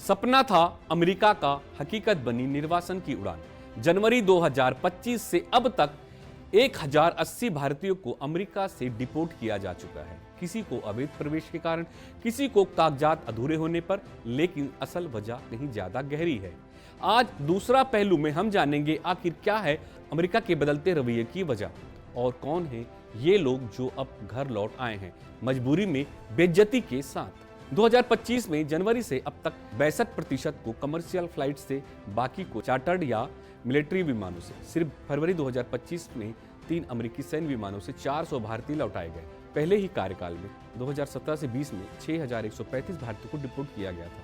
सपना था अमेरिका का, हकीकत बनी निर्वासन की उड़ान। जनवरी 2025 से अब तक 1080 भारतीयों को अमेरिका से डिपोर्ट किया जा चुका है। किसी को अवैध प्रवेश के कारण, किसी को कागजात अधूरे होने पर, लेकिन असल वजह कहीं ज्यादा गहरी है। आज दूसरा पहलू में हम जानेंगे आखिर क्या है अमेरिका के बदलते रवैये की वजह और कौन है ये लोग जो अब घर लौट आए हैं मजबूरी में, बेइज्जती के साथ। 2025 में जनवरी से अब तक 62% को कमर्शियल फ्लाइट से, बाकी को चार्टर्ड या मिलिट्री विमानों से। सिर्फ फरवरी 2025 में 3 अमेरिकी सैन्य विमानों से 400 भारतीय लौटाए गए। पहले ही कार्यकाल में 2017 से 20 में 6135 भारतीयों को डिपोर्ट किया गया था।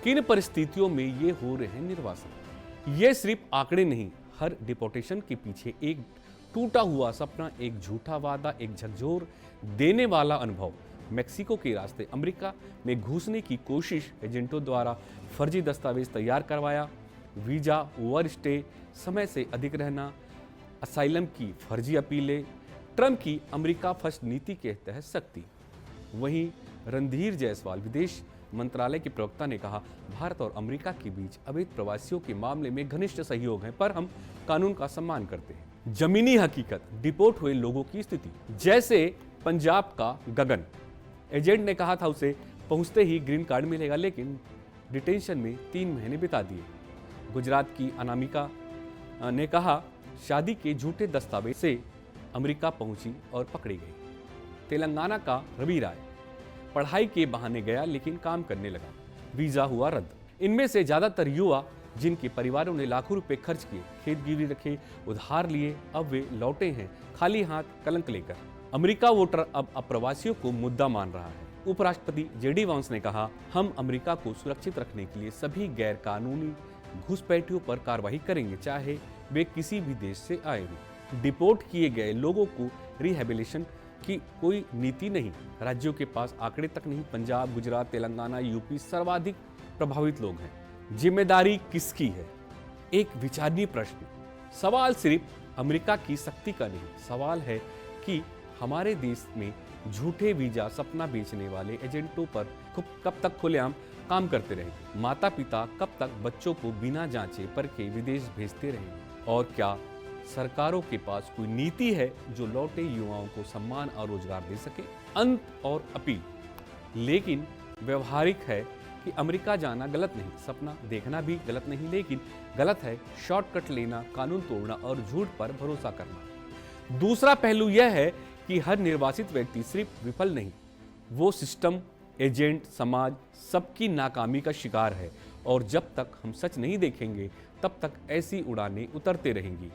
किन परिस्थितियों में ये हो रहे हैं निर्वासन? ये सिर्फ आंकड़े नहीं, हर डिपोर्टेशन के पीछे एक टूटा हुआ सपना, एक झूठा वादा, एक झकझोर देने वाला अनुभव। मेक्सिको के रास्ते अमेरिका में घुसने की कोशिश, एजेंटों द्वारा फर्जी दस्तावेज तैयार करवाया, वीजा ओवर स्टे, समय से अधिक रहना, असाइलम की फर्जी अपीलें, ट्रंप की अमेरिका फर्स्ट नीति के तहत सख्ती। वहीं रणधीर जायसवाल विदेश मंत्रालय के प्रवक्ता ने कहा, भारत और अमेरिका के बीच अवैध प्रवासियों के मामले में घनिष्ठ सहयोग है, पर हम कानून का सम्मान करते हैं। जमीनी हकीकत, डिपोर्ट हुए लोगों की स्थिति, जैसे पंजाब का गगन, एजेंट ने कहा था उसे पहुंचते ही ग्रीन कार्ड मिलेगा, लेकिन डिटेंशन में 3 महीने बिता दिए। गुजरात की अनामिका ने कहा, शादी के झूठे दस्तावेज से अमेरिका पहुंची और पकड़ी गई। तेलंगाना का रवि राय, पढ़ाई के बहाने गया लेकिन काम करने लगा, वीजा हुआ रद्द। इनमें से ज्यादातर युवा जिनके परिवारों ने लाखों रुपए खर्च किए, खेत गिरवी रखे, उधार लिए, अब वे लौटे हैं खाली हाथ, कलंक लेकर। अमेरिका वोटर अब अप्रवासियों को मुद्दा मान रहा है। उपराष्ट्रपति जेडी वांस ने कहा, हम अमेरिका को सुरक्षित रखने के लिए सभी गैर कानूनी घुसपैठियों पर कार्रवाई करेंगे, चाहे वे किसी भी देश से आए हों। डिपोर्ट किए गए लोगों को रिहेबिलिटेशन की कोई नीति नहीं, राज्यों के पास आंकड़े तक नहीं। पंजाब, गुजरात, तेलंगाना, यूपी सर्वाधिक प्रभावित लोग हैं। जिम्मेदारी किसकी है? एक विचारणीय प्रश्न। सवाल सिर्फ अमेरिका की शक्ति का नहीं, सवाल है कि हमारे देश में झूठे वीजा सपना बेचने वाले एजेंटों पर कब तक खुलेआम काम करते रहेंगे? माता पिता कब तक बच्चों को बिना जांचे परखे विदेश भेजते रहेंगे? और क्या सरकारों के पास कोई नीति है जो लौटे युवाओं को सम्मान और रोजगार दे सके? अंत और अपील, लेकिन व्यवहारिक है कि अमेरिका जाना गलत नहीं, सपना देखना भी गलत नहीं, लेकिन गलत है शॉर्टकट लेना, कानून तोड़ना और झूठ पर भरोसा करना। दूसरा पहलू यह है कि हर निर्वासित व्यक्ति सिर्फ विफल नहीं, वो सिस्टम, एजेंट, समाज सबकी नाकामी का शिकार है। और जब तक हम सच नहीं देखेंगे, तब तक ऐसी उड़ानें उतरते रहेंगी।